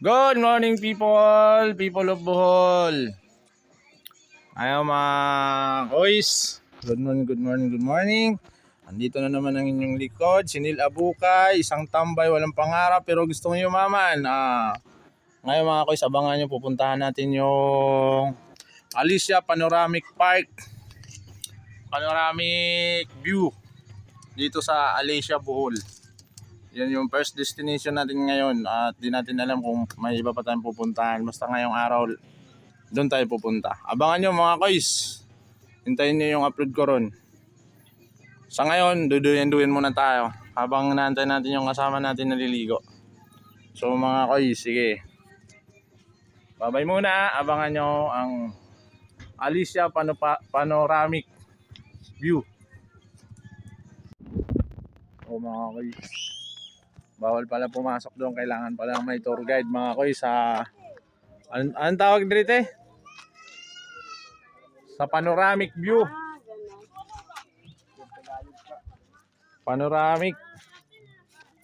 Good morning people of Bohol. Ayaw mga boys. Good morning. Andito na naman ang inyong likod, si Neil Abukay, isang tambay, walang pangarap pero gustong yumaman. Ngayon mga boys, abangan nyo, pupuntahan natin yung Alicia Panoramic Park. Panoramic view dito sa Alicia, Bohol. Yan yung first destination natin ngayon at di natin alam kung may iba pa tayong pupuntahan. Basta ngayong araw doon tayo pupunta. Abangan nyo mga koys. Hintayin nyo yung upload ko ron. Sa ngayon, duduyan muna tayo habang naantay natin yung kasama natin naliligo. So mga koys, sige. Babay muna. Abangan nyo ang Alicia Panoramic View. O mga koys, bawal pala pumasok doon, kailangan pala may tour guide mga koy sa anong tawag dito sa panoramic view. Panoramic,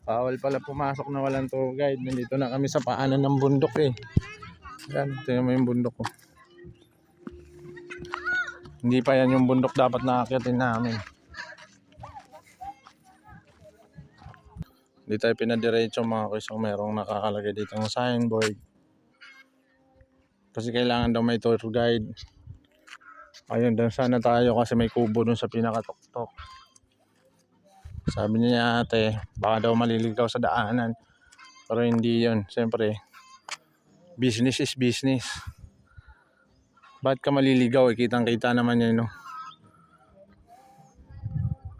bawal pala pumasok na walang tour guide. Nandito na kami sa paanan ng bundok yan, tingnan mo yung bundok ko. Hindi pa yan yung bundok dapat nakakyatin namin. Hindi tayo pinadiretso mga koy, so merong nakakalagay dito ng signboard. Kasi kailangan daw may tour guide. Ayun, doon sana tayo kasi may kubo doon sa pinakatuktok. Sabi niya ate, baka daw maliligaw sa daanan. Pero hindi yun. Siyempre, business is business. Ba't ka maliligaw? Kitang-kita naman yun, no?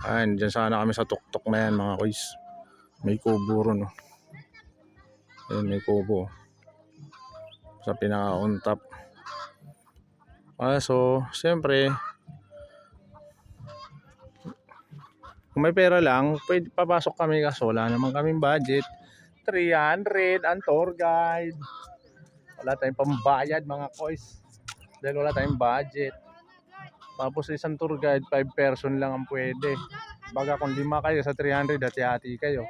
Ayun, dyan sana kami sa tuktok na yan mga koys. May kubo ron, no? Ayun, may kubo sa pinaka-on-top. So, siyempre, kung may pera lang, pwede papasok kami kasi wala naman kaming budget. 300 ang tour guide. Wala tayong pambayad mga koys. Dahil wala tayong budget. Tapos isang tour guide, 5 person lang ang pwede. Baga kung 5 kayo sa 300, hati-hati kayo.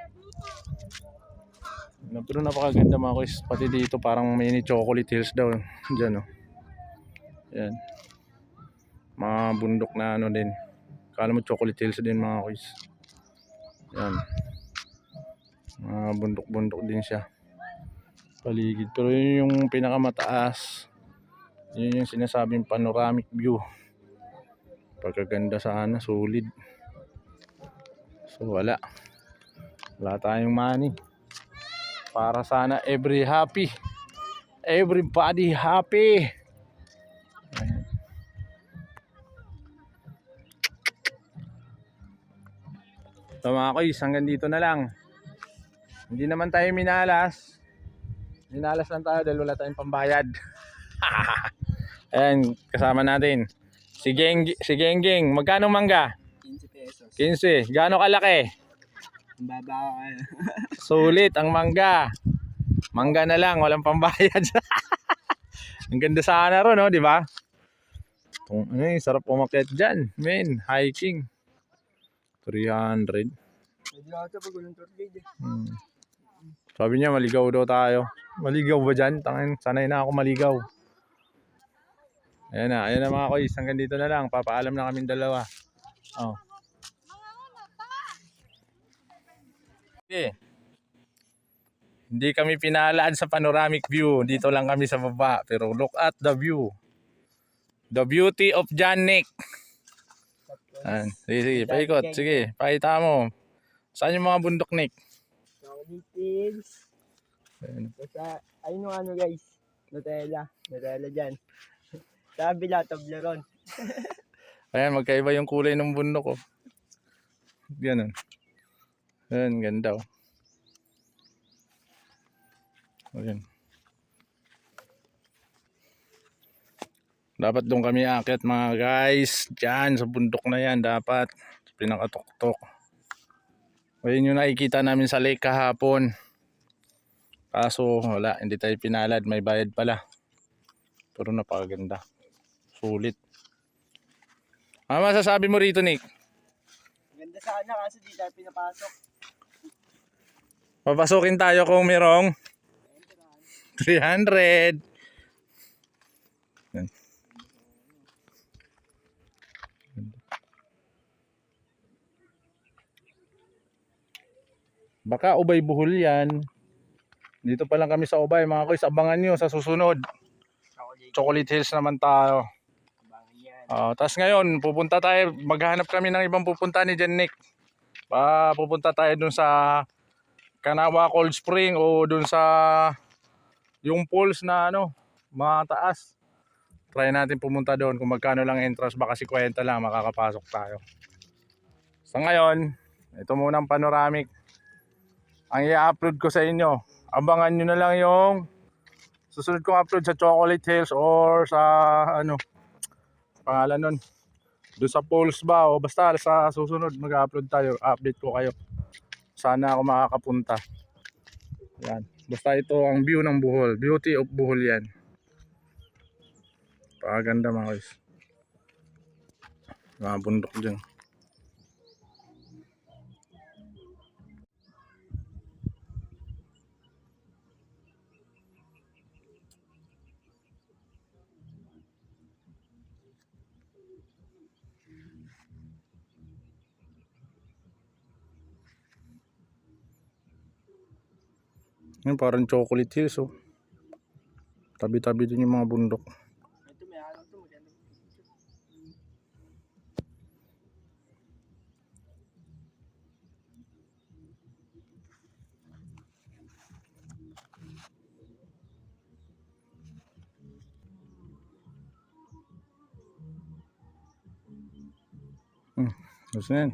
Pero napakaganda mga koys. Pati dito parang mini chocolate hills daw. Diyan, oh. Yan. Mga bundok na ano din. Kala mo chocolate hills din mga koys. Yan. Mga bundok-bundok din siya. Paligid. Pero yun yung pinakamataas. Yun yung sinasabing panoramic view. Pagkaganda sana, solid. So wala. Wala tayong money. Para sana everybody happy. So mga koys, hanggang dito na lang. Hindi naman tayo minalas. Minalas lang tayo dahil wala tayong pambayad. Ayan, kasama natin si Gengging. Magkano mangga? 15 pesos. 15. Gaano kalaki? Babaw ka. Sulit ang mangga. Mangga na lang, walang pambayad. Ang ganda sana ron, no, di ba? Sarap umakyat diyan, men, hiking. 300. Medyo ako pag walang tour guide. Sabi niya maligaw daw tayo. Maligaw ba dyan? Sanay na ako maligaw. Ayan na mga koys. Hanggang dito na lang. Papaalam na kaming dalawa. Oh. Okay. Hindi kami pinalaan sa panoramic view. Dito lang kami sa baba. Pero look at the view. The beauty of Janik. Sige, paikot. Sige, pakita mo. Saan yung mga bundok, Nick? Hills. Ayun yung ano guys. Nutella dyan. Sabi la, Toblerone. Ayan, magkaiba yung kulay ng bundok, oh. Ganun. Ayan, ganda, oh. Ayan. Dapat doon kami aakyat mga guys. Diyan sa bundok na yan dapat. Pinakatuktok. Ayun yung nakikita namin sa lake kahapon. Kaso wala, hindi tayo pinalad. May bayad pala. Pero napakaganda. Sulit. Ano masasabi mo rito, Nick? Ganda sana kasi di tayo pinapasok. Papasukin tayo kung merong 300. Yan. Baka Ubay Buhol yan. Dito pa lang kami sa Ubay mga koys. Abangan nyo sa susunod. Chocolate. Chocolate Hills naman tayo. Abangan yan. Tapos ngayon, pupunta tayo. Maghanap kami ng ibang pupunta ni Jan Nick. Pupunta tayo dun sa Kanawa Cold Spring o dun sa yung pools na ano, mataas. Try natin pumunta doon kung magkano lang entrance, baka 50 lang makakapasok tayo. Sa ngayon, ito muna ang panoramic. Ang i-upload ko sa inyo. Abangan nyo na lang yung susunod kong upload sa Chocolate Hills or sa ano, pangalan nun. Doon sa pools ba o basta sa susunod mag-upload tayo. Update ko kayo. Sana ako makakapunta. Yan. Basta ito ang view ng Bohol. Beauty of Bohol yan. Paganda mga guys. Mga bundok dyan. Yan parang Chocolate Hills oh. Tabi-tabi din yung mga bundok. Ito may araw to. Maganda. Gusto na yan.